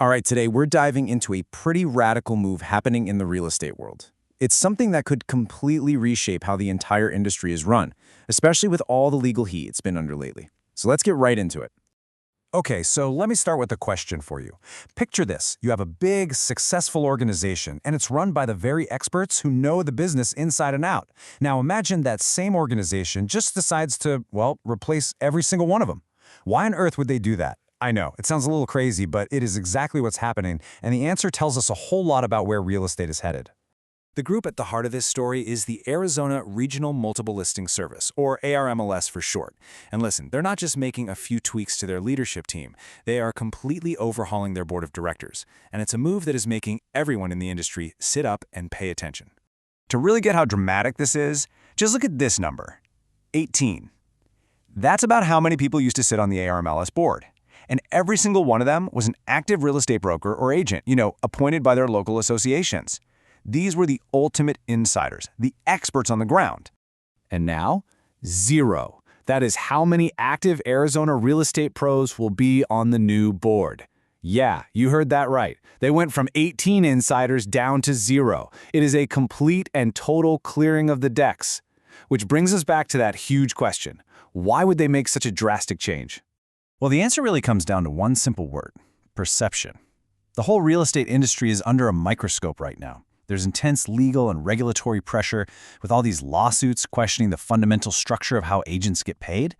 All right, today we're diving into a pretty radical move happening in the real estate world. It's something that could completely reshape how the entire industry is run, especially with all the legal heat it's been under lately. So let's get right into it. Okay, so let me start with a question for you. Picture this. You have a big, successful organization, and it's run by the very experts who know the business inside and out. Now imagine that same organization just decides to, well, replace every single one of them. Why on earth would they do that? I know, it sounds a little crazy, but it is exactly what's happening, and the answer tells us a whole lot about where real estate is headed. The group at the heart of this story is the Arizona Regional Multiple Listing Service, or ARMLS for short. And listen, they're not just making a few tweaks to their leadership team, they are completely overhauling their board of directors. And it's a move that is making everyone in the industry sit up and pay attention. To really get how dramatic this is, just look at this number, 18. That's about how many people used to sit on the ARMLS board. And every single one of them was an active real estate broker or agent, appointed by their local associations. These were the ultimate insiders, the experts on the ground. And now, 0. That is how many active Arizona real estate pros will be on the new board. Yeah, you heard that right. They went from 18 insiders down to 0. It is a complete and total clearing of the decks. Which brings us back to that huge question. Why would they make such a drastic change? Well, the answer really comes down to one simple word: perception. The whole real estate industry is under a microscope right now. There's intense legal and regulatory pressure with all these lawsuits questioning the fundamental structure of how agents get paid.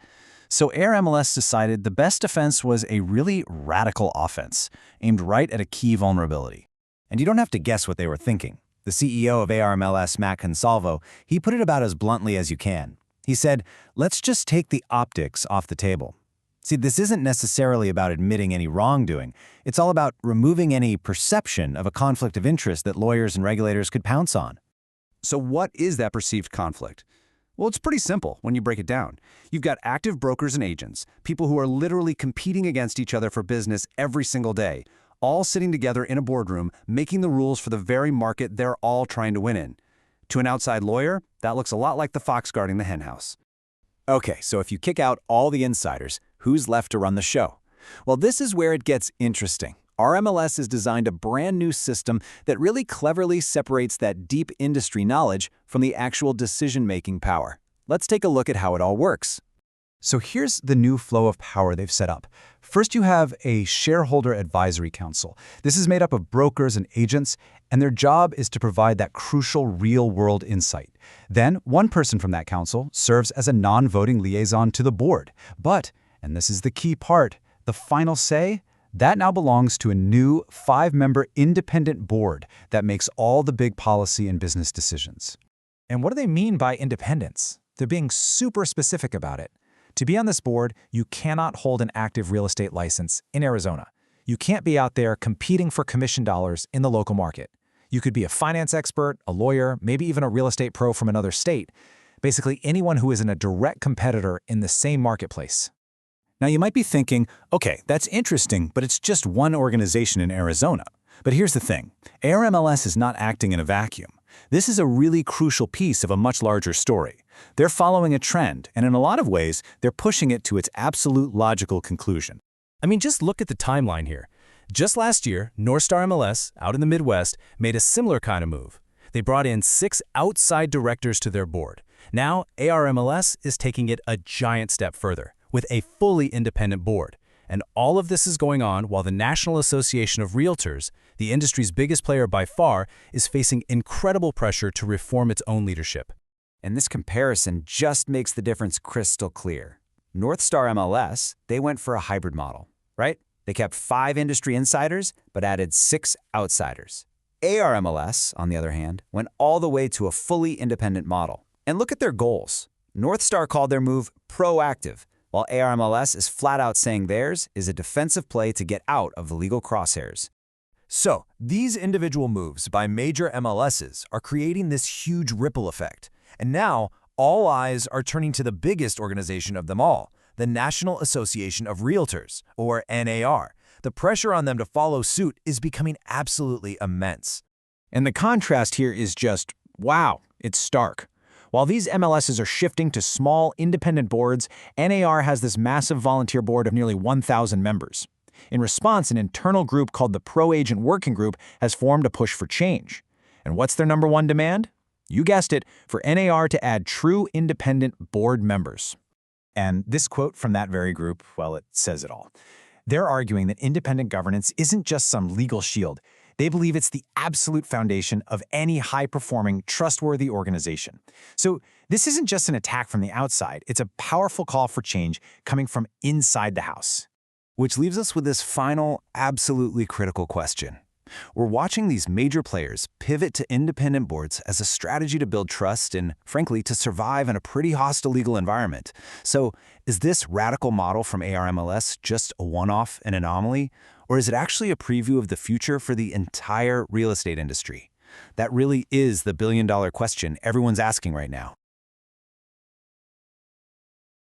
So ARMLS decided the best defense was a really radical offense, aimed right at a key vulnerability. And you don't have to guess what they were thinking. The CEO of ARMLS, Matt Consalvo, he put it about as bluntly as you can. He said, let's just take the optics off the table. See, this isn't necessarily about admitting any wrongdoing. It's all about removing any perception of a conflict of interest that lawyers and regulators could pounce on. So what is that perceived conflict? Well, it's pretty simple when you break it down. You've got active brokers and agents, people who are literally competing against each other for business every single day, all sitting together in a boardroom, making the rules for the very market they're all trying to win in. To an outside lawyer, that looks a lot like the fox guarding the henhouse. Okay, so if you kick out all the insiders, who's left to run the show? Well, this is where it gets interesting. ARMLS has designed a brand new system that really cleverly separates that deep industry knowledge from the actual decision-making power. Let's take a look at how it all works. So here's the new flow of power they've set up. First, you have a shareholder advisory council. This is made up of brokers and agents, and their job is to provide that crucial real-world insight. Then, one person from that council serves as a non-voting liaison to the board. But, and this is the key part, the final say, that now belongs to a new 5-member independent board that makes all the big policy and business decisions. And what do they mean by independence? They're being super specific about it. To be on this board, you cannot hold an active real estate license in Arizona. You can't be out there competing for commission dollars in the local market. You could be a finance expert, a lawyer, maybe even a real estate pro from another state. Basically, anyone who isn't a direct competitor in the same marketplace. Now, you might be thinking, okay, that's interesting, but it's just one organization in Arizona. But here's the thing. ARMLS is not acting in a vacuum. This is a really crucial piece of a much larger story. They're following a trend, and in a lot of ways, they're pushing it to its absolute logical conclusion. I mean, just look at the timeline here. Just last year, Northstar MLS, out in the Midwest, made a similar kind of move. They brought in 6 outside directors to their board. Now, ARMLS is taking it a giant step further, with a fully independent board. And all of this is going on while the National Association of Realtors, the industry's biggest player by far, is facing incredible pressure to reform its own leadership. And this comparison just makes the difference crystal clear. Northstar MLS, they went for a hybrid model, right? They kept 5 industry insiders, but added 6 outsiders. ARMLS, on the other hand, went all the way to a fully independent model. And look at their goals. Northstar called their move proactive, while ARMLS is flat out saying theirs is a defensive play to get out of the legal crosshairs. So, these individual moves by major MLSs are creating this huge ripple effect. And now, all eyes are turning to the biggest organization of them all, the National Association of Realtors, or NAR. The pressure on them to follow suit is becoming absolutely immense. And the contrast here is just, wow, it's stark. While these MLSs are shifting to small, independent boards, NAR has this massive volunteer board of nearly 1,000 members. In response, an internal group called the Pro-Agent Working Group has formed a push for change. And what's their number one demand? You guessed it, for NAR to add true independent board members. And this quote from that very group, well, it says it all. They're arguing that independent governance isn't just some legal shield. They believe it's the absolute foundation of any high-performing, trustworthy organization. So this isn't just an attack from the outside. It's a powerful call for change coming from inside the house. Which leaves us with this final, absolutely critical question. We're watching these major players pivot to independent boards as a strategy to build trust and, frankly, to survive in a pretty hostile legal environment. So, is this radical model from ARMLS just a one-off, an anomaly? Or is it actually a preview of the future for the entire real estate industry? That really is the billion-dollar question everyone's asking right now.